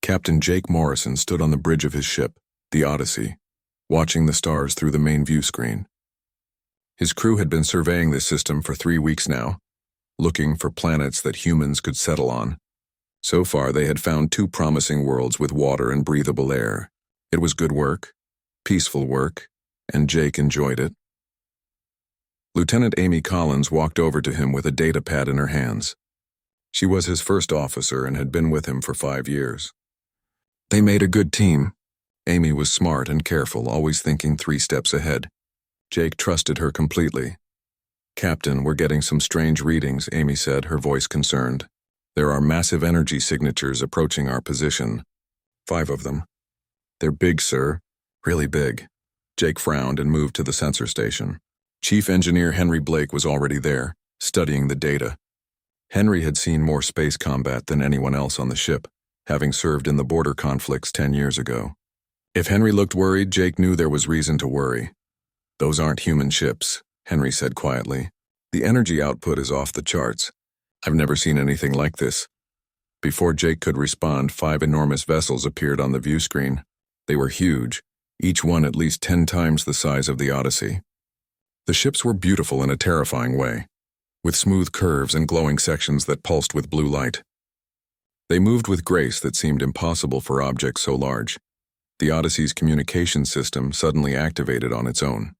Captain Jake Morrison stood on the bridge of his ship, the Odyssey, watching the stars through the main view screen. His crew had been surveying this system for 3 weeks now, looking for planets that humans could settle on. So far, they had found 2 promising worlds with water and breathable air. It was good work, peaceful work, and Jake enjoyed it. Lieutenant Amy Collins walked over to him with a data pad in her hands. She was his first officer and had been with him for 5 years. They made a good team. Amy was smart and careful, always thinking 3 steps ahead. Jake trusted her completely. "Captain, we're getting some strange readings," Amy said, her voice concerned. "There are massive energy signatures approaching our position. 5 of them. They're big, sir. Really big." Jake frowned and moved to the sensor station. Chief Engineer Henry Blake was already there, studying the data. Henry had seen more space combat than anyone else on the ship, having served in the border conflicts 10 years ago. If Henry looked worried, Jake knew there was reason to worry. "Those aren't human ships," Henry said quietly. "The energy output is off the charts. I've never seen anything like this." Before Jake could respond, 5 enormous vessels appeared on the view screen. They were huge, each one at least 10 times the size of the Odyssey. The ships were beautiful in a terrifying way, with smooth curves and glowing sections that pulsed with blue light. They moved with grace that seemed impossible for objects so large. The Odyssey's communication system suddenly activated on its own.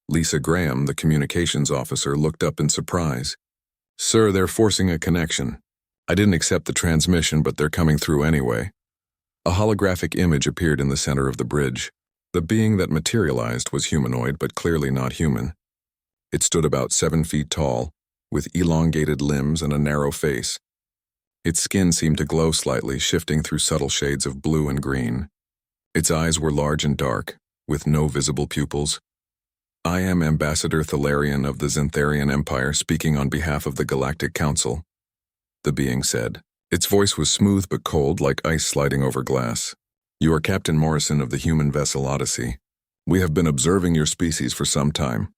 Lisa Graham, the communications officer, looked up in surprise. "Sir, they're forcing a connection. I didn't accept the transmission, but they're coming through anyway." A holographic image appeared in the center of the bridge. The being that materialized was humanoid, but clearly not human. It stood about 7 feet tall, with elongated limbs and a narrow face. Its skin seemed to glow slightly, shifting through subtle shades of blue and green. Its eyes were large and dark, with no visible pupils. "I am Ambassador Thalarian of the Xantharian Empire, speaking on behalf of the Galactic Council," the being said. Its voice was smooth but cold, like ice sliding over glass. "You are Captain Morrison of the human vessel Odyssey. We have been observing your species for some time."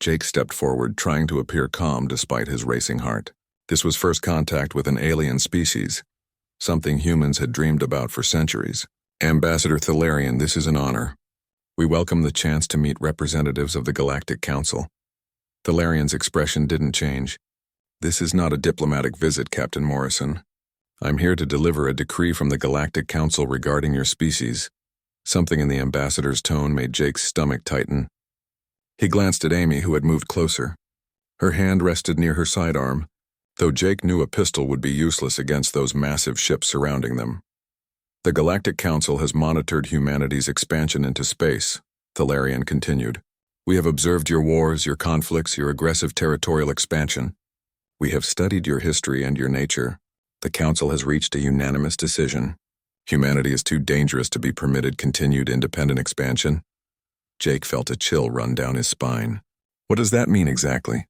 Jake stepped forward, trying to appear calm despite his racing heart. This was first contact with an alien species, something humans had dreamed about for centuries. "Ambassador Thalarian, this is an honor. We welcome the chance to meet representatives of the Galactic Council." Thalarian's expression didn't change. "This is not a diplomatic visit, Captain Morrison. I'm here to deliver a decree from the Galactic Council regarding your species." Something in the ambassador's tone made Jake's stomach tighten. He glanced at Amy, who had moved closer. Her hand rested near her sidearm, though Jake knew a pistol would be useless against those massive ships surrounding them. "The Galactic Council has monitored humanity's expansion into space," Thalarian continued. "We have observed your wars, your conflicts, your aggressive territorial expansion. We have studied your history and your nature. The Council has reached a unanimous decision. Humanity is too dangerous to be permitted continued independent expansion." Jake felt a chill run down his spine. "What does that mean exactly?"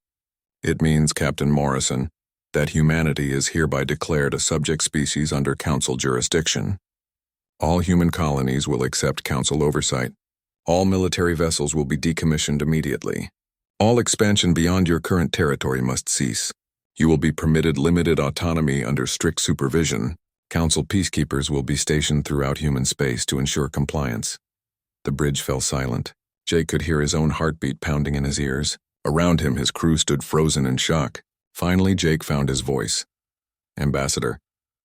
"It means, Captain Morrison, that humanity is hereby declared a subject species under Council jurisdiction. All human colonies will accept Council oversight. All military vessels will be decommissioned immediately. All expansion beyond your current territory must cease. You will be permitted limited autonomy under strict supervision. Council peacekeepers will be stationed throughout human space to ensure compliance." The bridge fell silent. Jake could hear his own heartbeat pounding in his ears. Around him, his crew stood frozen in shock. Finally, Jake found his voice. "Ambassador,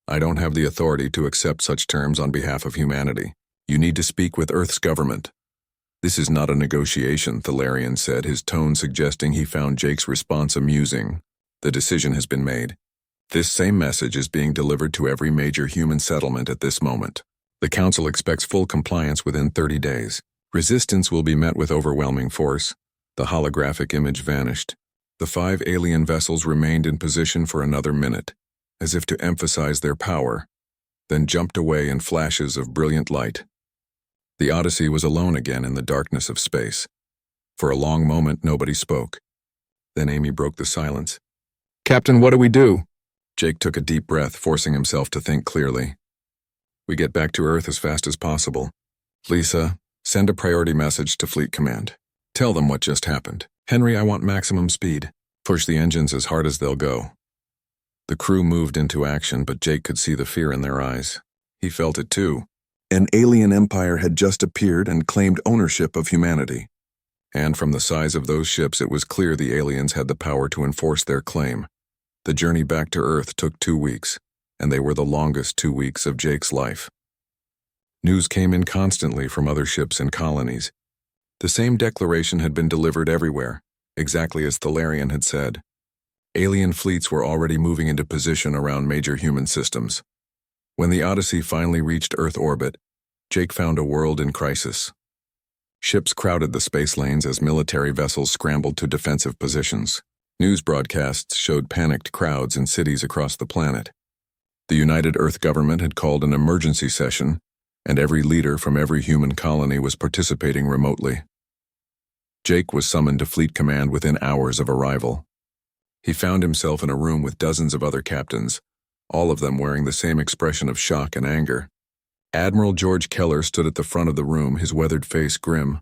I don't have the authority to accept such terms on behalf of humanity. You need to speak with Earth's government." "This is not a negotiation," Thalarian said, his tone suggesting he found Jake's response amusing. "The decision has been made. This same message is being delivered to every major human settlement at this moment. The Council expects full compliance within 30 days. Resistance will be met with overwhelming force." The holographic image vanished. The 5 alien vessels remained in position for another minute, as if to emphasize their power, then jumped away in flashes of brilliant light. The Odyssey was alone again in the darkness of space. For a long moment, nobody spoke. Then Amy broke the silence. "Captain, what do we do?" Jake took a deep breath, forcing himself to think clearly. "We get back to Earth as fast as possible. Lisa, send a priority message to Fleet Command. Tell them what just happened. Henry, I want maximum speed. Push the engines as hard as they'll go." The crew moved into action, but Jake could see the fear in their eyes. He felt it too. An alien empire had just appeared and claimed ownership of humanity. And from the size of those ships, it was clear the aliens had the power to enforce their claim. The journey back to Earth took 2 weeks, and they were the longest 2 weeks of Jake's life. News came in constantly from other ships and colonies. The same declaration had been delivered everywhere, exactly as Thalarian had said. Alien fleets were already moving into position around major human systems. When the Odyssey finally reached Earth orbit, Jake found a world in crisis. Ships crowded the space lanes as military vessels scrambled to defensive positions. News broadcasts showed panicked crowds in cities across the planet. The United Earth government had called an emergency session, and every leader from every human colony was participating remotely. Jake was summoned to Fleet Command within hours of arrival. He found himself in a room with dozens of other captains, all of them wearing the same expression of shock and anger. Admiral George Keller stood at the front of the room, his weathered face grim.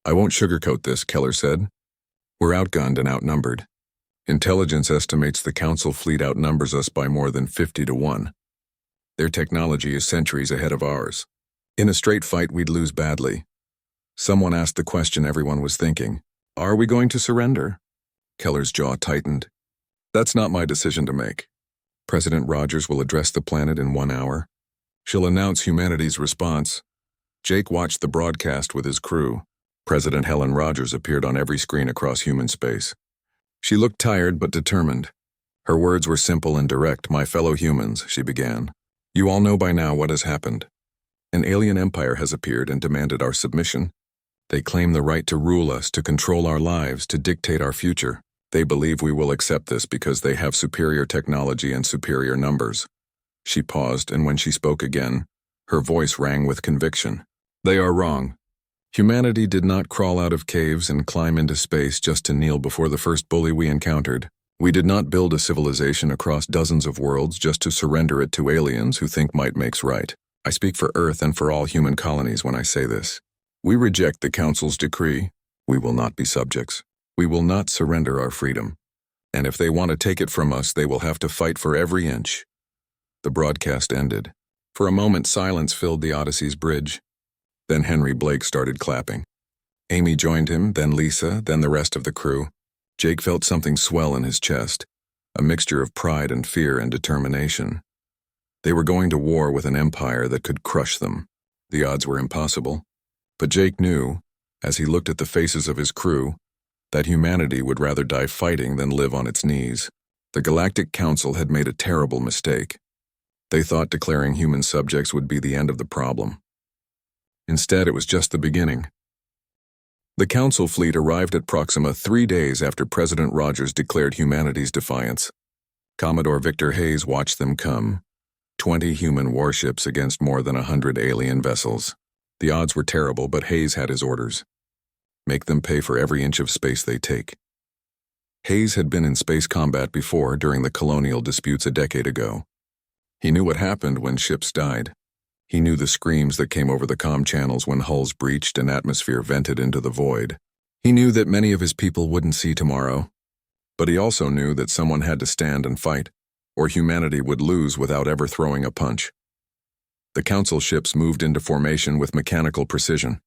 "I won't sugarcoat this," Keller said. "We're outgunned and outnumbered. Intelligence estimates the Council fleet outnumbers us by more than 50 to 1. Their technology is centuries ahead of ours. In a straight fight, we'd lose badly." Someone asked the question everyone was thinking. "Are we going to surrender?" Keller's jaw tightened. "That's not my decision to make. President Rogers will address the planet in 1 hour. She'll announce humanity's response." Jake watched the broadcast with his crew. President Helen Rogers appeared on every screen across human space. She looked tired but determined. Her words were simple and direct. "My fellow humans," she began, "you all know by now what has happened. An alien empire has appeared and demanded our submission. They claim the right to rule us, to control our lives, to dictate our future. They believe we will accept this because they have superior technology and superior numbers." She paused, and when she spoke again, her voice rang with conviction. "They are wrong. Humanity did not crawl out of caves and climb into space just to kneel before the first bully we encountered. We did not build a civilization across dozens of worlds just to surrender it to aliens who think might makes right. I speak for Earth and for all human colonies when I say this. We reject the Council's decree. We will not be subjects. We will not surrender our freedom. And if they want to take it from us, they will have to fight for every inch." The broadcast ended. For a moment, silence filled the Odyssey's bridge. Then Henry Blake started clapping. Amy joined him, then Lisa, then the rest of the crew. Jake felt something swell in his chest, a mixture of pride and fear and determination. They were going to war with an empire that could crush them. The odds were impossible. But Jake knew, as he looked at the faces of his crew, that humanity would rather die fighting than live on its knees. The Galactic Council had made a terrible mistake. They thought declaring human subjects would be the end of the problem. Instead, it was just the beginning. The Council fleet arrived at Proxima 3 days after President Rogers declared humanity's defiance. Commodore Victor Hayes watched them come. 20 human warships against more than 100 alien vessels. The odds were terrible, but Hayes had his orders. Make them pay for every inch of space they take. Hayes had been in space combat before during the colonial disputes a decade ago. He knew what happened when ships died. He knew the screams that came over the comm channels when hulls breached and atmosphere vented into the void. He knew that many of his people wouldn't see tomorrow. But he also knew that someone had to stand and fight, or humanity would lose without ever throwing a punch. The Council ships moved into formation with mechanical precision.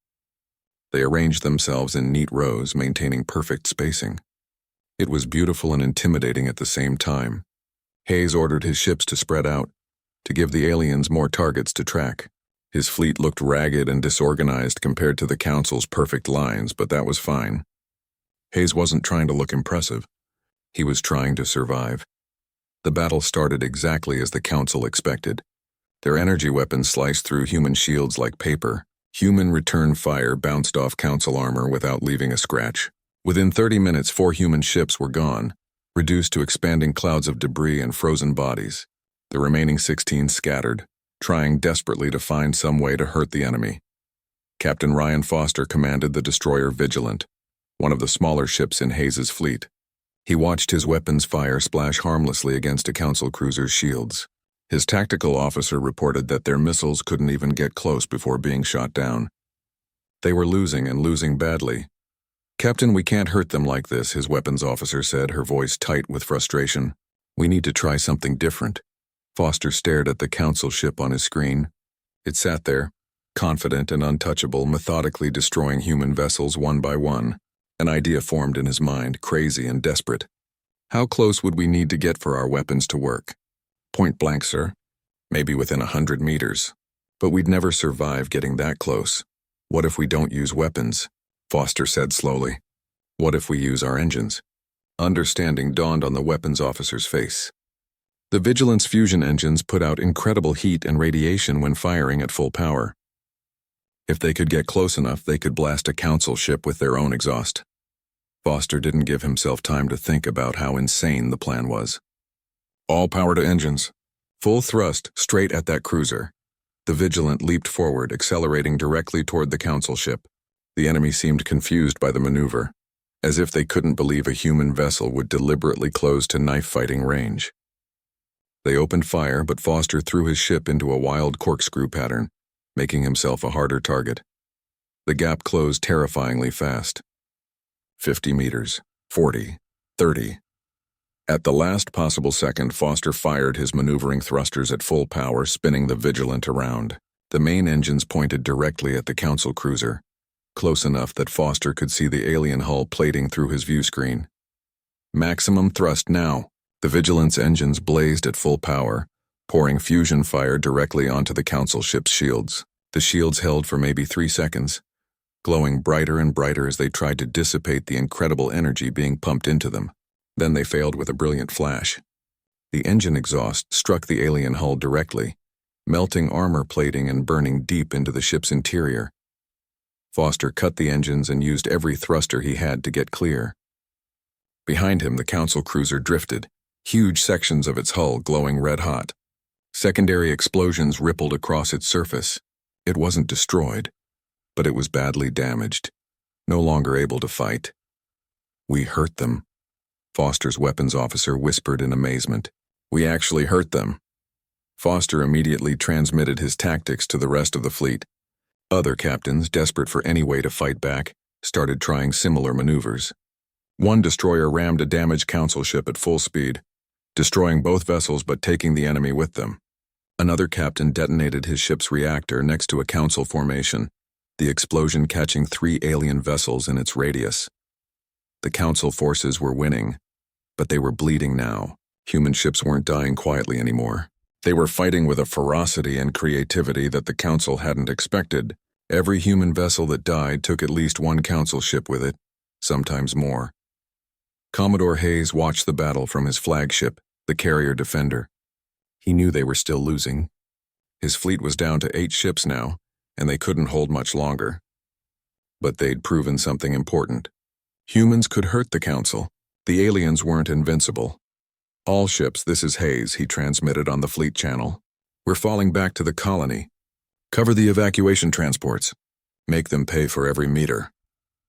They arranged themselves in neat rows, maintaining perfect spacing. It was beautiful and intimidating at the same time. Hayes ordered his ships to spread out, to give the aliens more targets to track. His fleet looked ragged and disorganized compared to the Council's perfect lines, but that was fine. Hayes wasn't trying to look impressive. He was trying to survive. The battle started exactly as the Council expected. Their energy weapons sliced through human shields like paper. Human return fire bounced off Council armor without leaving a scratch. Within 30 minutes, 4 human ships were gone, reduced to expanding clouds of debris and frozen bodies. The remaining 16 scattered, trying desperately to find some way to hurt the enemy. Captain Ryan Foster commanded the destroyer Vigilant, one of the smaller ships in Hayes's fleet. He watched his weapons fire splash harmlessly against a Council cruiser's shields. His tactical officer reported that their missiles couldn't even get close before being shot down. They were losing and losing badly. "Captain, we can't hurt them like this," his weapons officer said, her voice tight with frustration. "We need to try something different." Foster stared at the Council ship on his screen. It sat there, confident and untouchable, methodically destroying human vessels one by one. An idea formed in his mind, crazy and desperate. How close would we need to get for our weapons to work? Point blank, sir. Maybe within 100 meters. But we'd never survive getting that close. What if we don't use weapons? Foster said slowly. What if we use our engines? Understanding dawned on the weapons officer's face. The Vigilance fusion engines put out incredible heat and radiation when firing at full power. If they could get close enough, they could blast a council ship with their own exhaust. Foster didn't give himself time to think about how insane the plan was. All power to engines. Full thrust, straight at that cruiser. The Vigilant leaped forward, accelerating directly toward the council ship. The enemy seemed confused by the maneuver, as if they couldn't believe a human vessel would deliberately close to knife-fighting range. They opened fire, but Foster threw his ship into a wild corkscrew pattern, making himself a harder target. The gap closed terrifyingly fast. 50 meters, 40, 30. At the last possible second, Foster fired his maneuvering thrusters at full power, spinning the Vigilant around. The main engines pointed directly at the council cruiser, close enough that Foster could see the alien hull plating through his view screen. Maximum thrust now. The Vigilant's engines blazed at full power, pouring fusion fire directly onto the council ship's shields. The shields held for maybe 3 seconds, glowing brighter and brighter as they tried to dissipate the incredible energy being pumped into them. Then they failed with a brilliant flash. The engine exhaust struck the alien hull directly, melting armor plating and burning deep into the ship's interior. Foster cut the engines and used every thruster he had to get clear. Behind him, the council cruiser drifted, huge sections of its hull glowing red-hot. Secondary explosions rippled across its surface. It wasn't destroyed, but it was badly damaged, no longer able to fight. We hurt them, Foster's weapons officer whispered in amazement. We actually hurt them. Foster immediately transmitted his tactics to the rest of the fleet. Other captains, desperate for any way to fight back, started trying similar maneuvers. One destroyer rammed a damaged council ship at full speed, destroying both vessels but taking the enemy with them. Another captain detonated his ship's reactor next to a council formation, the explosion catching 3 alien vessels in its radius. The council forces were winning, but they were bleeding now. Human ships weren't dying quietly anymore. They were fighting with a ferocity and creativity that the council hadn't expected. Every human vessel that died took at least one council ship with it, sometimes more. Commodore Hayes watched the battle from his flagship, the carrier Defender. He knew they were still losing. His fleet was down to 8 ships now, and they couldn't hold much longer. But they'd proven something important. Humans could hurt the council. The aliens weren't invincible. All ships, this is Hayes, he transmitted on the fleet channel. We're falling back to the colony. Cover the evacuation transports. Make them pay for every meter.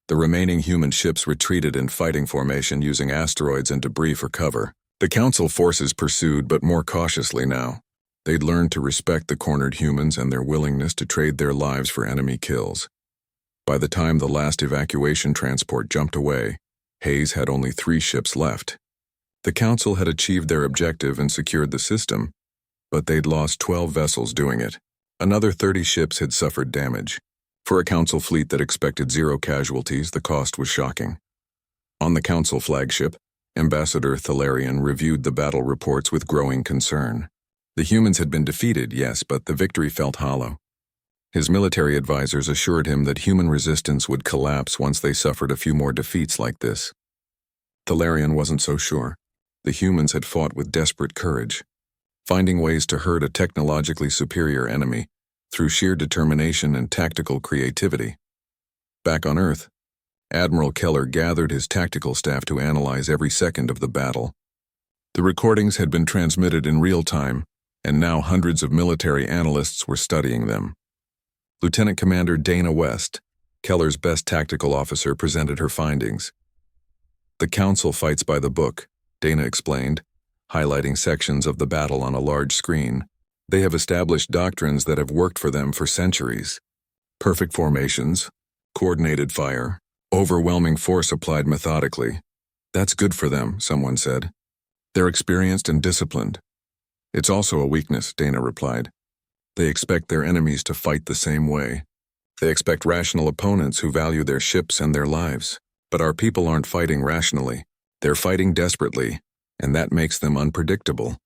The remaining human ships retreated in fighting formation using asteroids and debris for cover. The council forces pursued, but more cautiously now. They'd learned to respect the cornered humans and their willingness to trade their lives for enemy kills. By the time the last evacuation transport jumped away, Hayes had only 3 ships left. The council had achieved their objective and secured the system, but they'd lost 12 vessels doing it. Another 30 ships had suffered damage. For a council fleet that expected 0 casualties, the cost was shocking. On the council flagship, Ambassador Thalarian reviewed the battle reports with growing concern. The humans had been defeated, yes, but the victory felt hollow. His military advisors assured him that human resistance would collapse once they suffered a few more defeats like this. Thalarian wasn't so sure. The humans had fought with desperate courage, finding ways to hurt a technologically superior enemy through sheer determination and tactical creativity. Back on Earth, Admiral Keller gathered his tactical staff to analyze every second of the battle. The recordings had been transmitted in real time, and now hundreds of military analysts were studying them. Lieutenant Commander Dana West, Keller's best tactical officer, presented her findings. The Council fights by the book, Dana explained, highlighting sections of the battle on a large screen. They have established doctrines that have worked for them for centuries. Perfect formations, coordinated fire, overwhelming force applied methodically. That's good for them, someone said. They're experienced and disciplined. It's also a weakness, Dana replied. They expect their enemies to fight the same way. They expect rational opponents who value their ships and their lives. But our people aren't fighting rationally. They're fighting desperately, and that makes them unpredictable.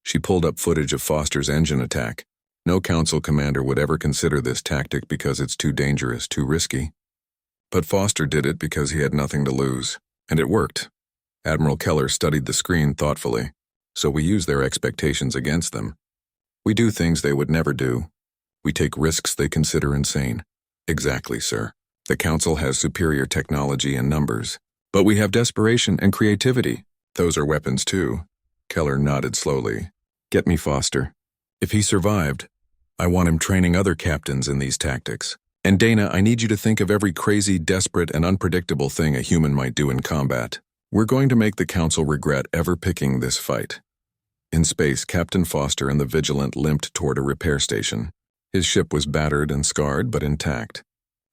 She pulled up footage of Foster's engine attack. No council commander would ever consider this tactic because it's too dangerous, too risky. But Foster did it because he had nothing to lose, and it worked. Admiral Keller studied the screen thoughtfully, so we use their expectations against them. We do things they would never do. We take risks they consider insane. Exactly, sir. The council has superior technology and numbers, but we have desperation and creativity. Those are weapons too. Keller nodded slowly. Get me Foster. If he survived, I want him training other captains in these tactics. And Dana, I need you to think of every crazy, desperate, and unpredictable thing a human might do in combat. We're going to make the council regret ever picking this fight. In space, Captain Foster and the Vigilant limped toward a repair station. His ship was battered and scarred, but intact.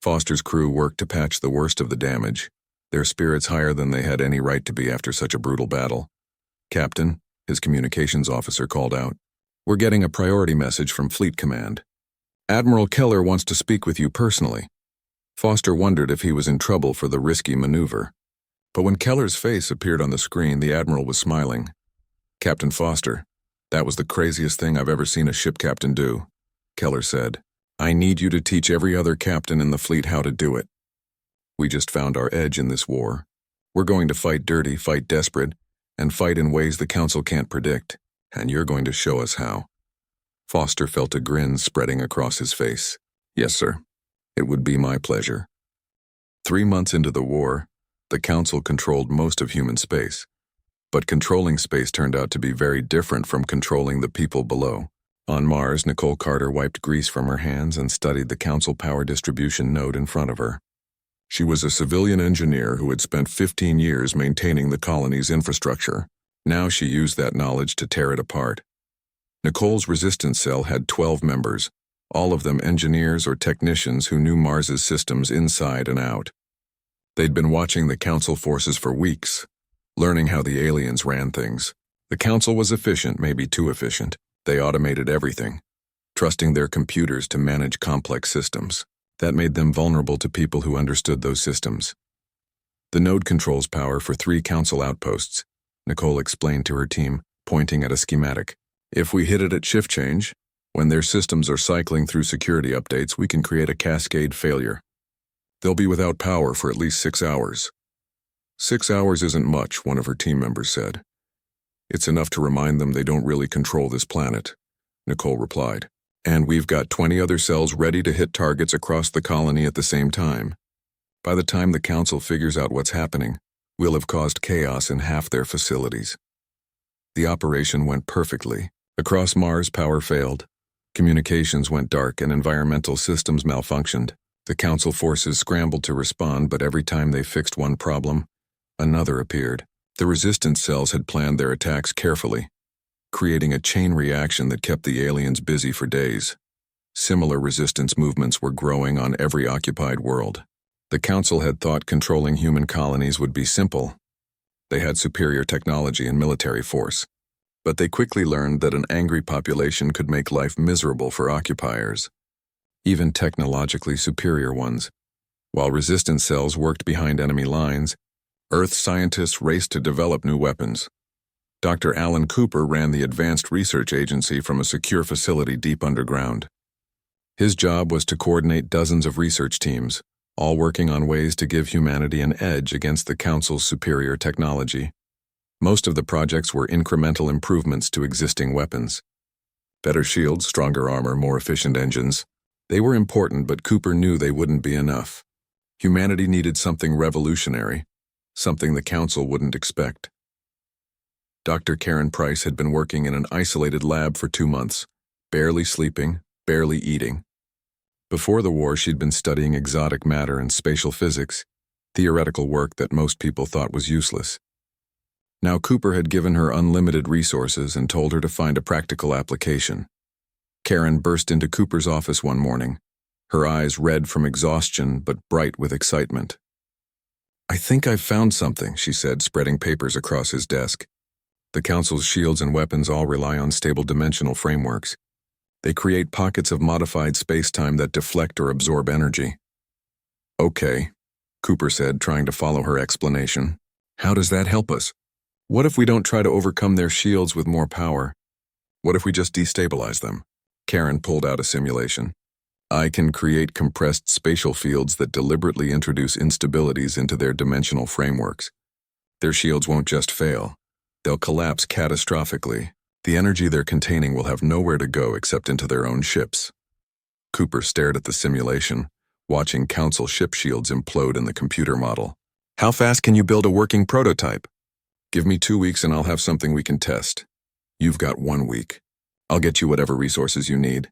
Foster's crew worked to patch the worst of the damage, their spirits higher than they had any right to be after such a brutal battle. Captain, his communications officer called out, we're getting a priority message from Fleet Command. Admiral Keller wants to speak with you personally. Foster wondered if he was in trouble for the risky maneuver. But when Keller's face appeared on the screen, the Admiral was smiling. Captain Foster, that was the craziest thing I've ever seen a ship captain do, Keller said. I need you to teach every other captain in the fleet how to do it. We just found our edge in this war. We're going to fight dirty, fight desperate, and fight in ways the council can't predict, and you're going to show us how. Foster felt a grin spreading across his face. Yes, sir. It would be my pleasure. 3 months into the war, the council controlled most of human space. But controlling space turned out to be very different from controlling the people below. On Mars, Nicole Carter wiped grease from her hands and studied the council power distribution node in front of her. She was a civilian engineer who had spent 15 years maintaining the colony's infrastructure. Now she used that knowledge to tear it apart. Nicole's resistance cell had 12 members, all of them engineers or technicians who knew Mars's systems inside and out. They'd been watching the council forces for weeks, learning how the aliens ran things. The council was efficient, maybe too efficient. They automated everything, trusting their computers to manage complex systems. That made them vulnerable to people who understood those systems. The node controls power for 3 council outposts, Nicole explained to her team, pointing at a schematic. If we hit it at shift change, when their systems are cycling through security updates, we can create a cascade failure. They'll be without power for at least 6 hours. 6 hours isn't much, one of her team members said. It's enough to remind them they don't really control this planet, Nicole replied. And we've got 20 other cells ready to hit targets across the colony at the same time. By the time the council figures out what's happening, we'll have caused chaos in half their facilities. The operation went perfectly. Across Mars, power failed. Communications went dark and environmental systems malfunctioned. The council forces scrambled to respond, but every time they fixed one problem, another appeared. The resistance cells had planned their attacks carefully, creating a chain reaction that kept the aliens busy for days. Similar resistance movements were growing on every occupied world. The council had thought controlling human colonies would be simple. They had superior technology and military force. But they quickly learned that an angry population could make life miserable for occupiers, even technologically superior ones. While resistance cells worked behind enemy lines, Earth scientists raced to develop new weapons. Dr. Alan Cooper ran the Advanced Research Agency from a secure facility deep underground. His job was to coordinate dozens of research teams, all working on ways to give humanity an edge against the Council's superior technology. Most of the projects were incremental improvements to existing weapons. Better shields, stronger armor, more efficient engines. They were important, but Cooper knew they wouldn't be enough. Humanity needed something revolutionary, something the Council wouldn't expect. Dr. Karen Price had been working in an isolated lab for 2 months, barely sleeping, barely eating. Before the war, she'd been studying exotic matter and spatial physics, theoretical work that most people thought was useless. Now Cooper had given her unlimited resources and told her to find a practical application. Karen burst into Cooper's office one morning, her eyes red from exhaustion but bright with excitement. "I think I've found something," she said, spreading papers across his desk. The Council's shields and weapons all rely on stable dimensional frameworks. They create pockets of modified spacetime that deflect or absorb energy. Okay, Cooper said, trying to follow her explanation. How does that help us? What if we don't try to overcome their shields with more power? What if we just destabilize them? Karen pulled out a simulation. I can create compressed spatial fields that deliberately introduce instabilities into their dimensional frameworks. Their shields won't just fail. They'll collapse catastrophically. The energy they're containing will have nowhere to go except into their own ships. Cooper stared at the simulation, watching Council ship shields implode in the computer model. How fast can you build a working prototype? Give me 2 weeks and I'll have something we can test. You've got 1 week. I'll get you whatever resources you need.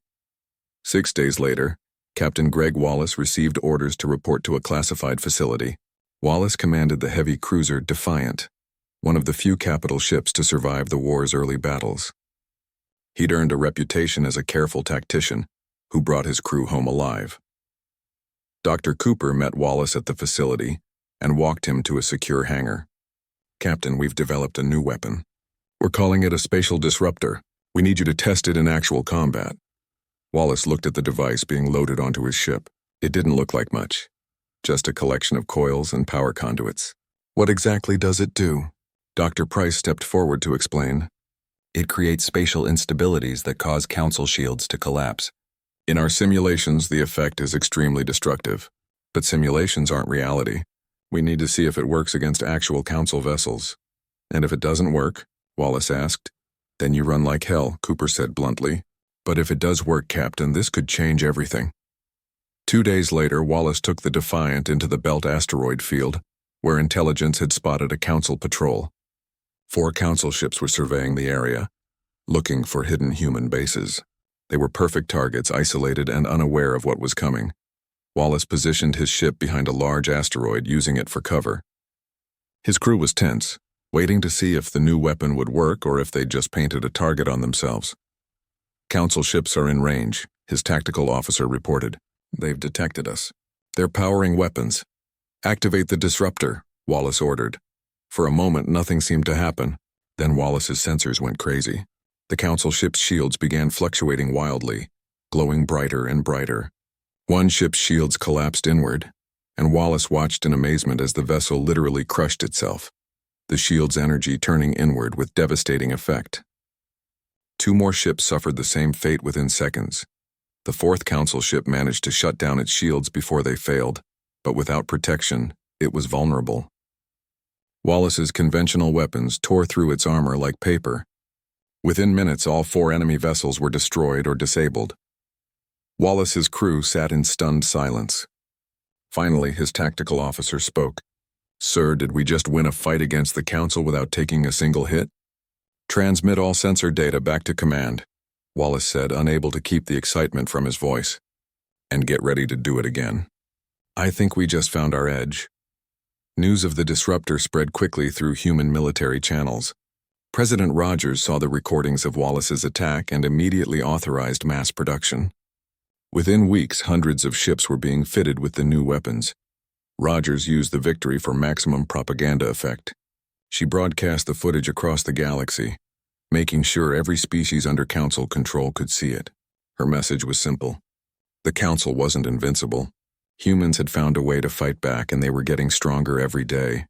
6 days later, Captain Greg Wallace received orders to report to a classified facility. Wallace commanded the heavy cruiser Defiant, one of the few capital ships to survive the war's early battles. He'd earned a reputation as a careful tactician who brought his crew home alive. Dr. Cooper met Wallace at the facility and walked him to a secure hangar. Captain, we've developed a new weapon. We're calling it a spatial disruptor. We need you to test it in actual combat. Wallace looked at the device being loaded onto his ship. It didn't look like much, just a collection of coils and power conduits. What exactly does it do? Dr. Price stepped forward to explain. It creates spatial instabilities that cause Council shields to collapse. In our simulations, the effect is extremely destructive. But simulations aren't reality. We need to see if it works against actual Council vessels. And if it doesn't work, Wallace asked. Then you run like hell, Cooper said bluntly. But if it does work, Captain, this could change everything. 2 days later, Wallace took the Defiant into the Belt asteroid field, where intelligence had spotted a Council patrol. 4 Council ships were surveying the area, looking for hidden human bases. They were perfect targets, isolated and unaware of what was coming. Wallace positioned his ship behind a large asteroid, using it for cover. His crew was tense, waiting to see if the new weapon would work or if they'd just painted a target on themselves. Council ships are in range, his tactical officer reported. They've detected us. They're powering weapons. Activate the disruptor, Wallace ordered. For a moment, nothing seemed to happen. Then Wallace's sensors went crazy. The Council ship's shields began fluctuating wildly, glowing brighter and brighter. One ship's shields collapsed inward, and Wallace watched in amazement as the vessel literally crushed itself, the shield's energy turning inward with devastating effect. 2 more ships suffered the same fate within seconds. The 4th Council ship managed to shut down its shields before they failed, but without protection, it was vulnerable. Wallace's conventional weapons tore through its armor like paper. Within minutes, all 4 enemy vessels were destroyed or disabled. Wallace's crew sat in stunned silence. Finally, his tactical officer spoke. Sir, did we just win a fight against the Council without taking a single hit? Transmit all sensor data back to command, Wallace said, unable to keep the excitement from his voice. And get ready to do it again. I think we just found our edge. News of the disruptor spread quickly through human military channels. President Rogers saw the recordings of Wallace's attack and immediately authorized mass production. Within weeks, hundreds of ships were being fitted with the new weapons. Rogers used the victory for maximum propaganda effect. She broadcast the footage across the galaxy, making sure every species under Council control could see it. Her message was simple. The Council wasn't invincible. Humans had found a way to fight back, and they were getting stronger every day.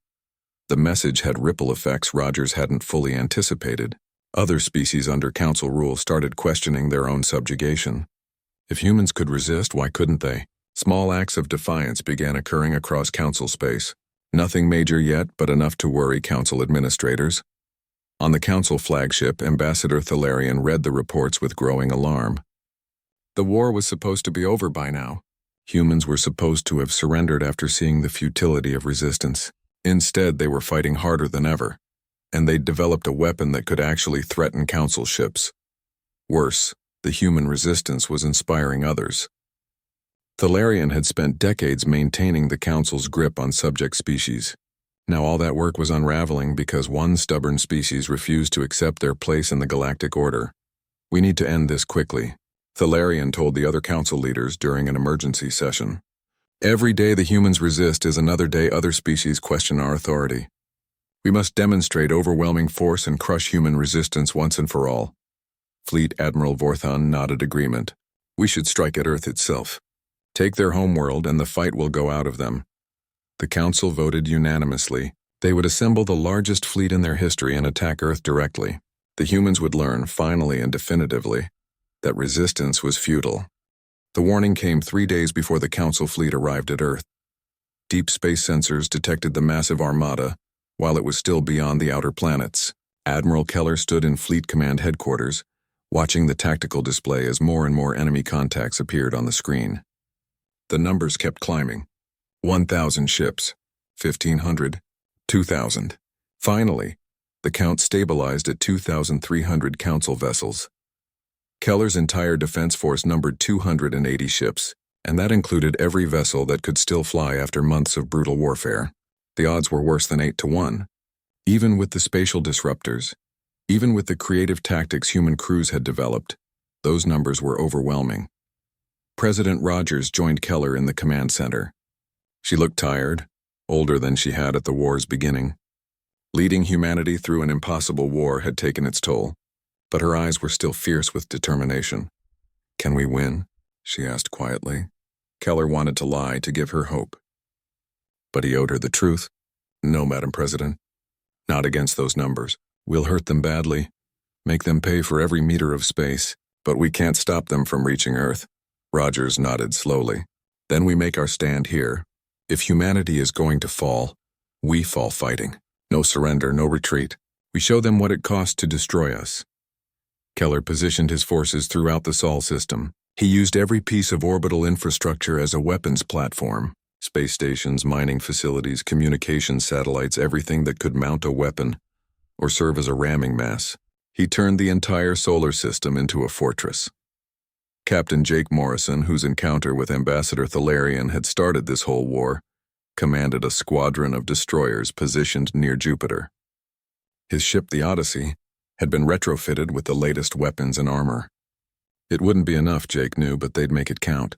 The message had ripple effects Rogers hadn't fully anticipated. Other species under Council rule started questioning their own subjugation. If humans could resist, why couldn't they? Small acts of defiance began occurring across Council space. Nothing major yet, but enough to worry Council administrators. On the Council flagship, Ambassador Thalarian read the reports with growing alarm. The war was supposed to be over by now. Humans were supposed to have surrendered after seeing the futility of resistance. Instead, they were fighting harder than ever, and they'd developed a weapon that could actually threaten Council ships. Worse, the human resistance was inspiring others. Thalarian had spent decades maintaining the Council's grip on subject species. Now all that work was unraveling because one stubborn species refused to accept their place in the galactic order. We need to end this quickly, Thalarian told the other Council leaders during an emergency session. Every day the humans resist is another day other species question our authority. We must demonstrate overwhelming force and crush human resistance once and for all. Fleet Admiral Vorthon nodded agreement. We should strike at Earth itself. Take their homeworld and the fight will go out of them. The Council voted unanimously. They would assemble the largest fleet in their history and attack Earth directly. The humans would learn, finally and definitively, that resistance was futile. The warning came 3 days before the Council fleet arrived at Earth. Deep space sensors detected the massive armada while it was still beyond the outer planets. Admiral Keller stood in Fleet Command headquarters, watching the tactical display as more and more enemy contacts appeared on the screen. The numbers kept climbing. 1,000 ships, 1,500, 2,000. Finally, the count stabilized at 2,300 Council vessels. Keller's entire defense force numbered 280 ships, and that included every vessel that could still fly after months of brutal warfare. The odds were worse than 8 to 1. Even with the spatial disruptors, even with the creative tactics human crews had developed, those numbers were overwhelming. President Rogers joined Keller in the command center. She looked tired, older than she had at the war's beginning. Leading humanity through an impossible war had taken its toll, but her eyes were still fierce with determination. "Can we win?" she asked quietly. Keller wanted to lie to give her hope. But he owed her the truth. "No, Madam President. Not against those numbers. We'll hurt them badly, make them pay for every meter of space, but we can't stop them from reaching Earth." Rogers nodded slowly. "Then we make our stand here. If humanity is going to fall, we fall fighting. No surrender, no retreat. We show them what it costs to destroy us." Keller positioned his forces throughout the Sol system. He used every piece of orbital infrastructure as a weapons platform. Space stations, mining facilities, communication satellites, everything that could mount a weapon or serve as a ramming mass. He turned the entire solar system into a fortress. Captain Jake Morrison, whose encounter with Ambassador Thalarian had started this whole war, commanded a squadron of destroyers positioned near Jupiter. His ship, the Odyssey, had been retrofitted with the latest weapons and armor. It wouldn't be enough, Jake knew, but they'd make it count.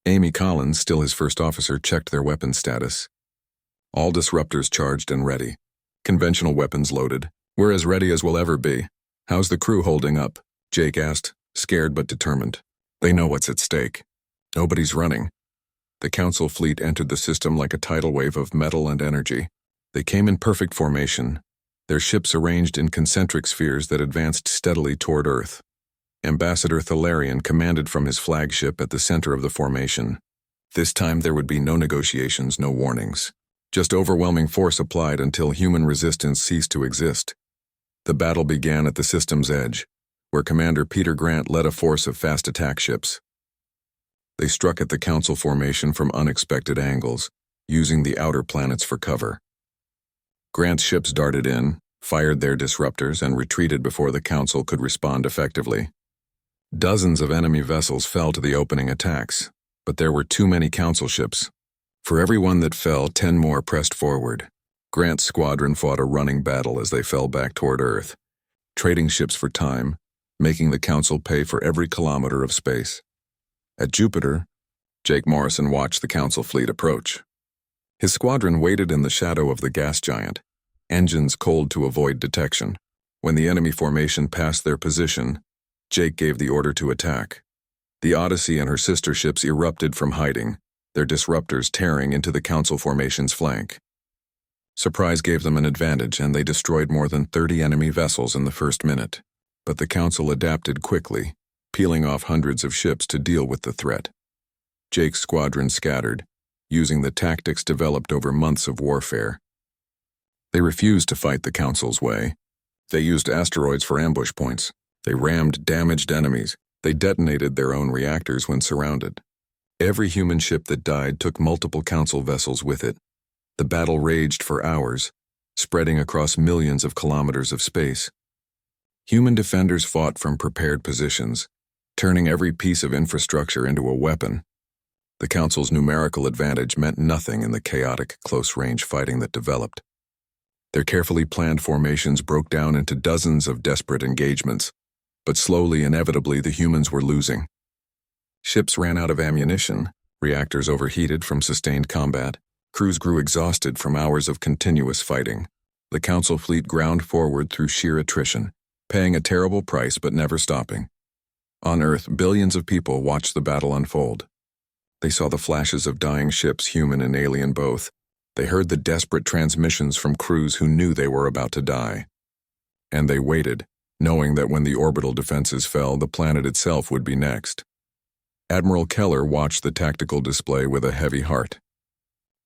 Amy Collins, still his first officer, checked their weapons status. All disruptors charged and ready. Conventional weapons loaded. "We're as ready as we'll ever be. How's the crew holding up?" Jake asked, scared but determined. They know what's at stake. Nobody's running. The Council fleet entered the system like a tidal wave of metal and energy. They came in perfect formation, their ships arranged in concentric spheres that advanced steadily toward Earth. Ambassador Thalarian commanded from his flagship at the center of the formation. This time there would be no negotiations, no warnings. Just overwhelming force applied until human resistance ceased to exist. The battle began at the system's edge, where Commander Peter Grant led a force of fast attack ships. They struck at the Council formation from unexpected angles, using the outer planets for cover. Grant's ships darted in, fired their disruptors, and retreated before the Council could respond effectively. Dozens of enemy vessels fell to the opening attacks, but there were too many Council ships. For every one that fell, 10 more pressed forward. Grant's squadron fought a running battle as they fell back toward Earth, trading ships for time, making the Council pay for every kilometer of space. At Jupiter, Jake Morrison watched the Council fleet approach. His squadron waited in the shadow of the gas giant, engines cold to avoid detection. When the enemy formation passed their position, Jake gave the order to attack. The Odyssey and her sister ships erupted from hiding, their disruptors tearing into the Council formation's flank. Surprise gave them an advantage, and they destroyed more than 30 enemy vessels in the first minute. But the Council adapted quickly, peeling off hundreds of ships to deal with the threat. Jake's squadron scattered, using the tactics developed over months of warfare. They refused to fight the Council's way. They used asteroids for ambush points. They rammed damaged enemies. They detonated their own reactors when surrounded. Every human ship that died took multiple Council vessels with it. The battle raged for hours, spreading across millions of kilometers of space. Human defenders fought from prepared positions, turning every piece of infrastructure into a weapon. The Council's numerical advantage meant nothing in the chaotic, close-range fighting that developed. Their carefully planned formations broke down into dozens of desperate engagements, but slowly, inevitably, the humans were losing. Ships ran out of ammunition, reactors overheated from sustained combat, crews grew exhausted from hours of continuous fighting. The Council fleet ground forward through sheer attrition, paying a terrible price but never stopping. On Earth, billions of people watched the battle unfold. They saw the flashes of dying ships, human and alien both. They heard the desperate transmissions from crews who knew they were about to die. And they waited, knowing that when the orbital defenses fell, the planet itself would be next. Admiral Keller watched the tactical display with a heavy heart.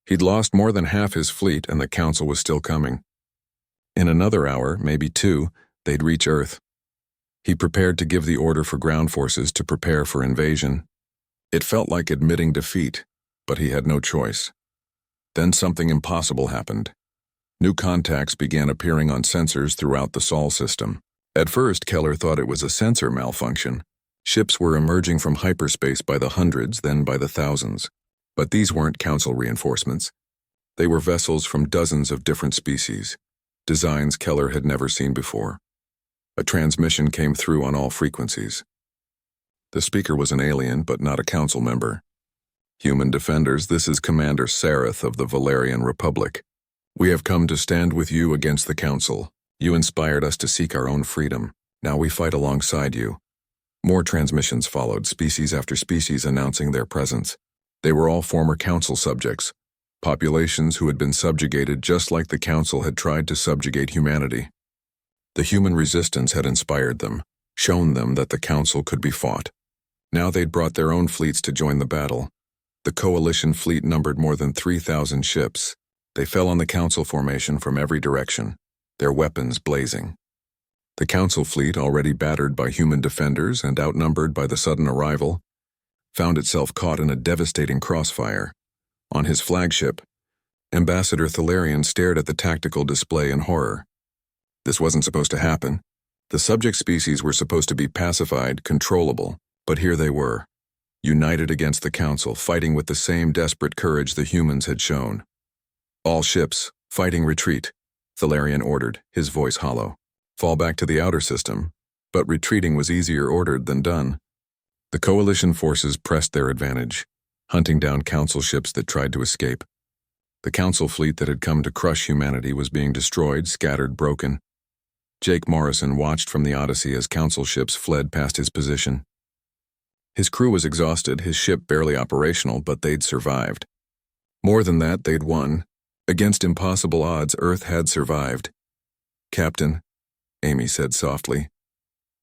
He'd lost more than half his fleet, and the Council was still coming. In another hour, maybe two, they'd reach Earth. He prepared to give the order for ground forces to prepare for invasion. It felt like admitting defeat, but he had no choice. Then something impossible happened. New contacts began appearing on sensors throughout the Sol system. At first, Keller thought it was a sensor malfunction. Ships were emerging from hyperspace by the hundreds, then by the thousands. But these weren't Council reinforcements. They were vessels from dozens of different species, designs Keller had never seen before. A transmission came through on all frequencies. The speaker was an alien, but not a Council member. Human defenders, this is Commander Sareth of the Valerian Republic. We have come to stand with you against the Council. You inspired us to seek our own freedom. Now we fight alongside you. More transmissions followed, species after species announcing their presence. They were all former Council subjects, populations who had been subjugated just like the Council had tried to subjugate humanity. The human resistance had inspired them, shown them that the Council could be fought. Now they'd brought their own fleets to join the battle. The coalition fleet numbered more than 3,000 ships. They fell on the Council formation from every direction, their weapons blazing. The Council fleet, already battered by human defenders and outnumbered by the sudden arrival, found itself caught in a devastating crossfire. On his flagship, Ambassador Thalarian stared at the tactical display in horror. This wasn't supposed to happen. The subject species were supposed to be pacified, controllable, but here they were, united against the Council, fighting with the same desperate courage the humans had shown. All ships, fighting retreat, Thalarian ordered, his voice hollow. Fall back to the outer system, but retreating was easier ordered than done. The coalition forces pressed their advantage, hunting down Council ships that tried to escape. The Council fleet that had come to crush humanity was being destroyed, scattered, broken. Jake Morrison watched from the Odyssey as Council ships fled past his position. His crew was exhausted, his ship barely operational, but they'd survived. More than that, they'd won. Against impossible odds, Earth had survived. Captain, Amy said softly,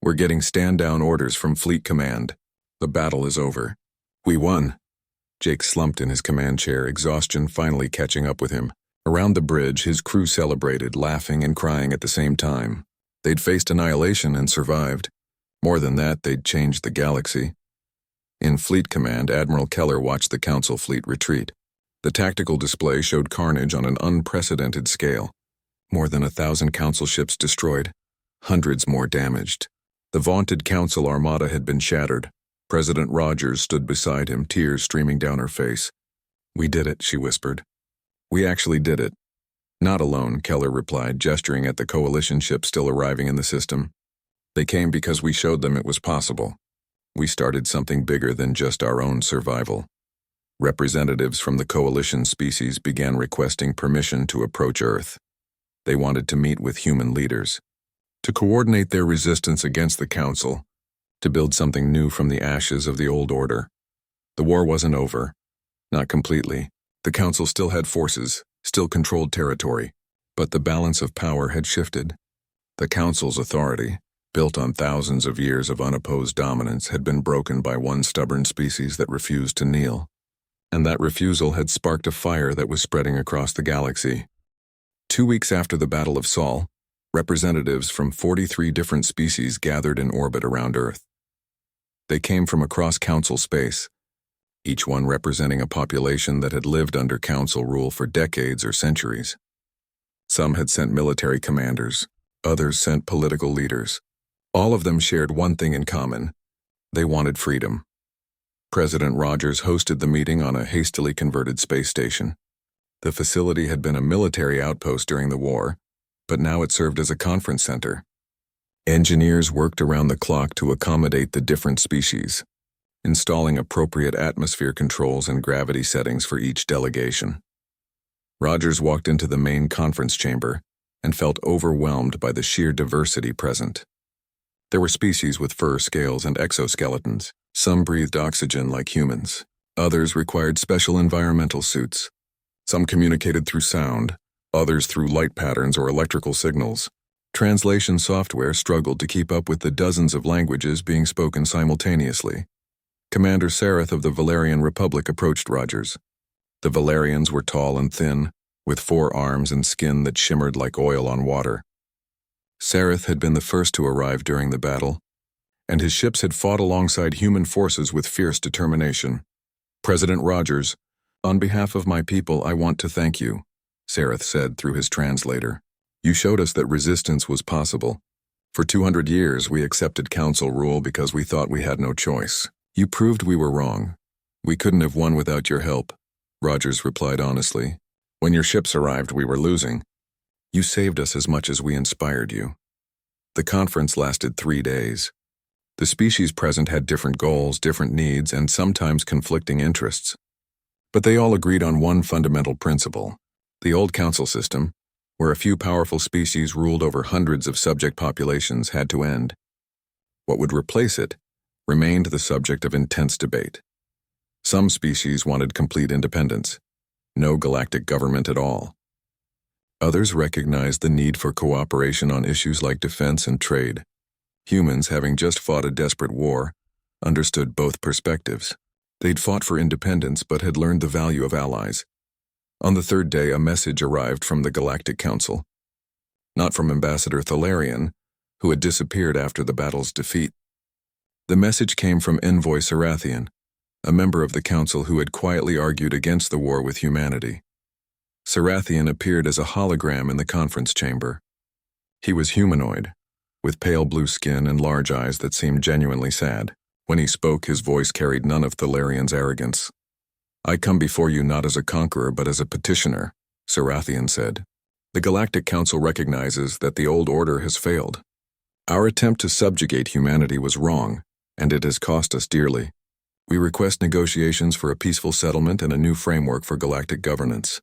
we're getting stand-down orders from Fleet Command. The battle is over. We won. Jake slumped in his command chair, exhaustion finally catching up with him. Around the bridge, his crew celebrated, laughing and crying at the same time. They'd faced annihilation and survived. More than that, they'd changed the galaxy. In Fleet Command, Admiral Keller watched the Council fleet retreat. The tactical display showed carnage on an unprecedented scale. More than 1,000 Council ships destroyed, hundreds more damaged. The vaunted Council armada had been shattered. President Rogers stood beside him, tears streaming down her face. We did it, she whispered. We actually did it. Not alone, Keller replied, gesturing at the coalition ships still arriving in the system. They came because we showed them it was possible. We started something bigger than just our own survival. Representatives from the coalition species began requesting permission to approach Earth. They wanted to meet with human leaders, to coordinate their resistance against the Council, to build something new from the ashes of the old order. The war wasn't over. Not completely. The Council still had forces, still controlled territory, but the balance of power had shifted. The Council's authority, built on thousands of years of unopposed dominance, had been broken by one stubborn species that refused to kneel. And that refusal had sparked a fire that was spreading across the galaxy. 2 weeks after the Battle of Sol, representatives from 43 different species gathered in orbit around Earth. They came from across Council space, each one representing a population that had lived under Council rule for decades or centuries. Some had sent military commanders, others sent political leaders. All of them shared one thing in common: they wanted freedom. President Rogers hosted the meeting on a hastily converted space station. The facility had been a military outpost during the war, but now it served as a conference center. Engineers worked around the clock to accommodate the different species, installing appropriate atmosphere controls and gravity settings for each delegation. Rogers walked into the main conference chamber and felt overwhelmed by the sheer diversity present. There were species with fur, scales, and exoskeletons. Some breathed oxygen like humans. Others required special environmental suits. Some communicated through sound, others through light patterns or electrical signals. Translation software struggled to keep up with the dozens of languages being spoken simultaneously. Commander Sareth of the Valerian Republic approached Rogers. The Valerians were tall and thin, with 4 arms and skin that shimmered like oil on water. Sareth had been the first to arrive during the battle, and his ships had fought alongside human forces with fierce determination. "President Rogers, on behalf of my people, I want to thank you," Sareth said through his translator. "You showed us that resistance was possible. For 200 years, we accepted council rule because we thought we had no choice. You proved we were wrong. We couldn't have won without your help," Rogers replied honestly. "When your ships arrived, we were losing. You saved us as much as we inspired you." The conference lasted 3 days. The species present had different goals, different needs, and sometimes conflicting interests. But they all agreed on one fundamental principle: the old council system, where a few powerful species ruled over hundreds of subject populations, had to end. What would replace it remained the subject of intense debate. Some species wanted complete independence, no galactic government at all. Others recognized the need for cooperation on issues like defense and trade. Humans, having just fought a desperate war, understood both perspectives. They'd fought for independence but had learned the value of allies. On the 3rd day, a message arrived from the Galactic Council. Not from Ambassador Thalarian, who had disappeared after the battle's defeat. The message came from Envoy Sarathian, a member of the Council who had quietly argued against the war with humanity. Sarathian appeared as a hologram in the conference chamber. He was humanoid, with pale blue skin and large eyes that seemed genuinely sad. When he spoke, his voice carried none of Thalarian's arrogance. "I come before you not as a conqueror but as a petitioner," Sarathian said. "The Galactic Council recognizes that the old order has failed. Our attempt to subjugate humanity was wrong, and it has cost us dearly. We request negotiations for a peaceful settlement and a new framework for galactic governance."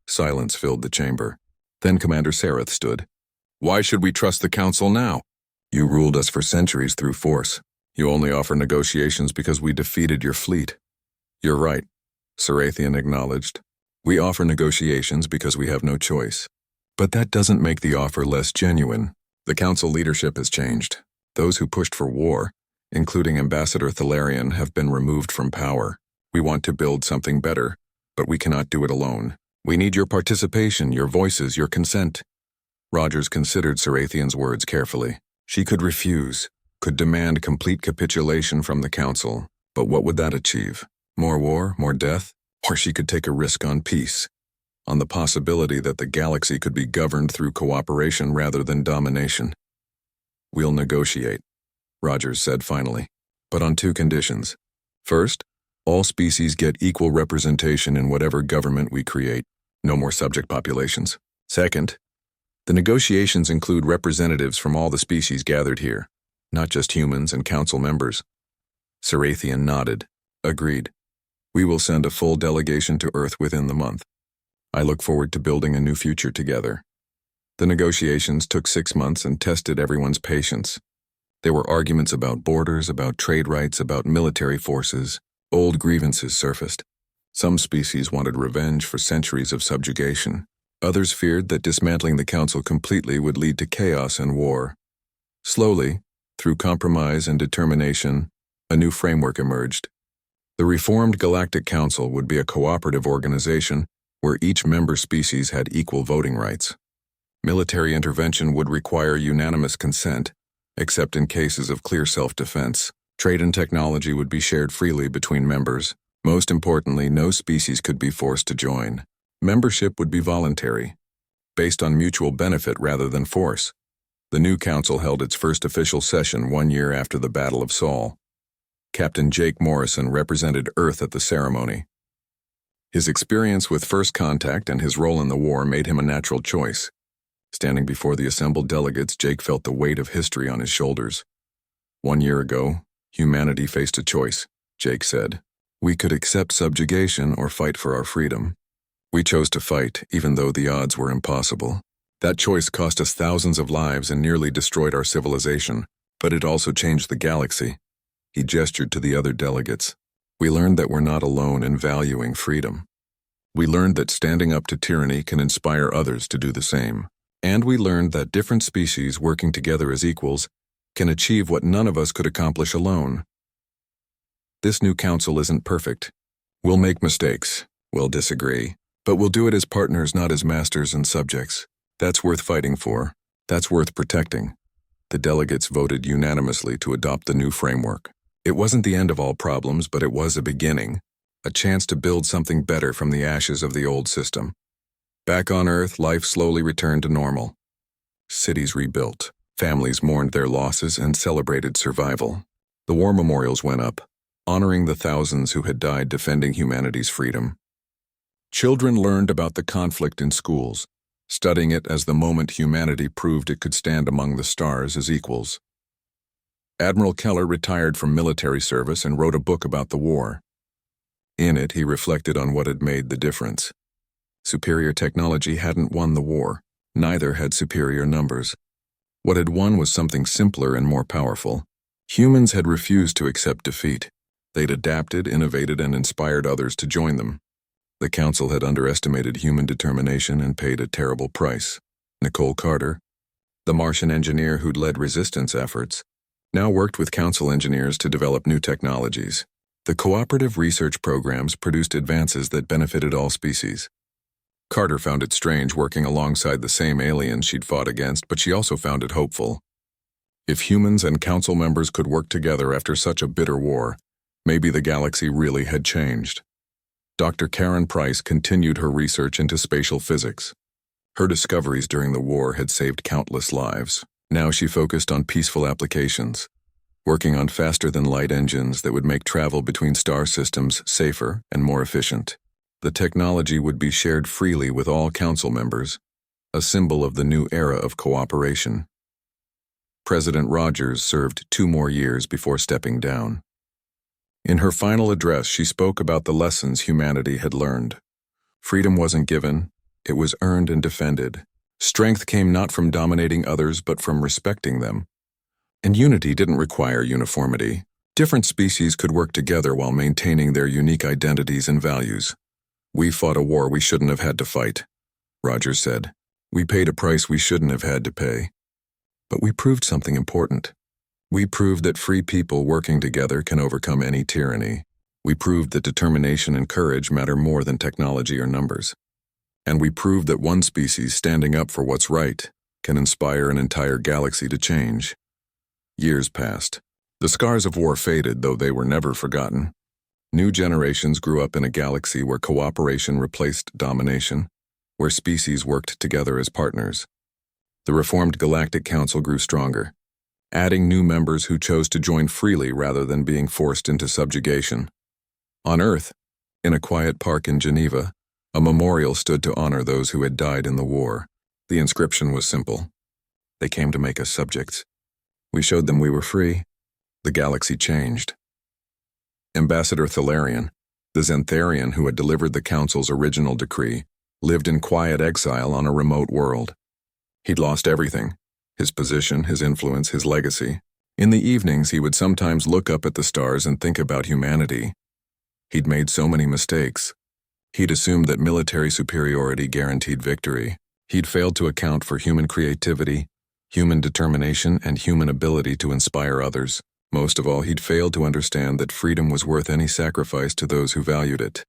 Silence filled the chamber. Then Commander Sareth stood. "Why should we trust the Council now? You ruled us for centuries through force. You only offer negotiations because we defeated your fleet." "You're right," Sarathian acknowledged. "We offer negotiations because we have no choice. But that doesn't make the offer less genuine. The Council leadership has changed. Those who pushed for war, including Ambassador Thalarian, have been removed from power. We want to build something better, but we cannot do it alone. We need your participation, your voices, your consent." Rogers considered Sarathian's words carefully. She could refuse, could demand complete capitulation from the Council, but what would that achieve? More war, more death? Or she could take a risk on peace, on the possibility that the galaxy could be governed through cooperation rather than domination. "We'll negotiate," Rogers said finally, "but on 2 conditions. First, all species get equal representation in whatever government we create. No more subject populations. Second, the negotiations include representatives from all the species gathered here, not just humans and Council members." Sarathian nodded. "Agreed. We will send a full delegation to Earth within the month. I look forward to building a new future together." The negotiations took 6 months and tested everyone's patience. There were arguments about borders, about trade rights, about military forces. Old grievances surfaced. Some species wanted revenge for centuries of subjugation. Others feared that dismantling the Council completely would lead to chaos and war. Slowly, through compromise and determination, a new framework emerged. The reformed Galactic Council would be a cooperative organization where each member species had equal voting rights. Military intervention would require unanimous consent, except in cases of clear self-defense. Trade and technology would be shared freely between members. Most importantly, no species could be forced to join. Membership would be voluntary, based on mutual benefit rather than force. The new council held its first official session 1 year after the Battle of Sol. Captain Jake Morrison represented Earth at the ceremony. His experience with First Contact and his role in the war made him a natural choice. Standing before the assembled delegates, Jake felt the weight of history on his shoulders. 1 year ago, humanity faced a choice, Jake said. We could accept subjugation or fight for our freedom. We chose to fight, even though the odds were impossible. That choice cost us thousands of lives and nearly destroyed our civilization. But it also changed the galaxy. He gestured to the other delegates. We learned that we're not alone in valuing freedom. We learned that standing up to tyranny can inspire others to do the same. And we learned that different species working together as equals can achieve what none of us could accomplish alone. This new council isn't perfect. We'll make mistakes, we'll disagree, but we'll do it as partners, not as masters and subjects. That's worth fighting for. That's worth protecting. The delegates voted unanimously to adopt the new framework. It wasn't the end of all problems, but it was a beginning, a chance to build something better from the ashes of the old system. Back on Earth, life slowly returned to normal. Cities rebuilt, families mourned their losses and celebrated survival. The war memorials went up, honoring the thousands who had died defending humanity's freedom. Children learned about the conflict in schools, studying it as the moment humanity proved it could stand among the stars as equals. Admiral Keller retired from military service and wrote a book about the war. In it, he reflected on what had made the difference. Superior technology hadn't won the war, neither had superior numbers. What had won was something simpler and more powerful. Humans had refused to accept defeat. They'd adapted, innovated, and inspired others to join them. The Council had underestimated human determination and paid a terrible price. Nicole Carter, the Martian engineer who'd led resistance efforts, now worked with Council engineers to develop new technologies. The cooperative research programs produced advances that benefited all species. Carter found it strange working alongside the same aliens she'd fought against, but she also found it hopeful. If humans and Council members could work together after such a bitter war, maybe the galaxy really had changed. Dr. Karen Price continued her research into spatial physics. Her discoveries during the war had saved countless lives. Now she focused on peaceful applications, working on faster-than-light engines that would make travel between star systems safer and more efficient. The technology would be shared freely with all Council members, a symbol of the new era of cooperation. President Rogers served 2 more years before stepping down. In her final address, she spoke about the lessons humanity had learned. Freedom wasn't given, it was earned and defended. Strength came not from dominating others, but from respecting them. And unity didn't require uniformity. Different species could work together while maintaining their unique identities and values. We fought a war we shouldn't have had to fight, Rogers said. We paid a price we shouldn't have had to pay. But we proved something important. We proved that free people working together can overcome any tyranny. We proved that determination and courage matter more than technology or numbers. And we proved that one species standing up for what's right can inspire an entire galaxy to change. Years passed. The scars of war faded, though they were never forgotten. New generations grew up in a galaxy where cooperation replaced domination, where species worked together as partners. The reformed Galactic Council grew stronger, adding new members who chose to join freely rather than being forced into subjugation. On Earth, in a quiet park in Geneva, a memorial stood to honor those who had died in the war. The inscription was simple. They came to make us subjects. We showed them we were free. The galaxy changed. Ambassador Thalarian, the Xantharian who had delivered the Council's original decree, lived in quiet exile on a remote world. He'd lost everything: his position, his influence, his legacy. In the evenings, he would sometimes look up at the stars and think about humanity. He'd made so many mistakes. He'd assumed that military superiority guaranteed victory. He'd failed to account for human creativity, human determination, and human ability to inspire others. Most of all, he'd failed to understand that freedom was worth any sacrifice to those who valued it.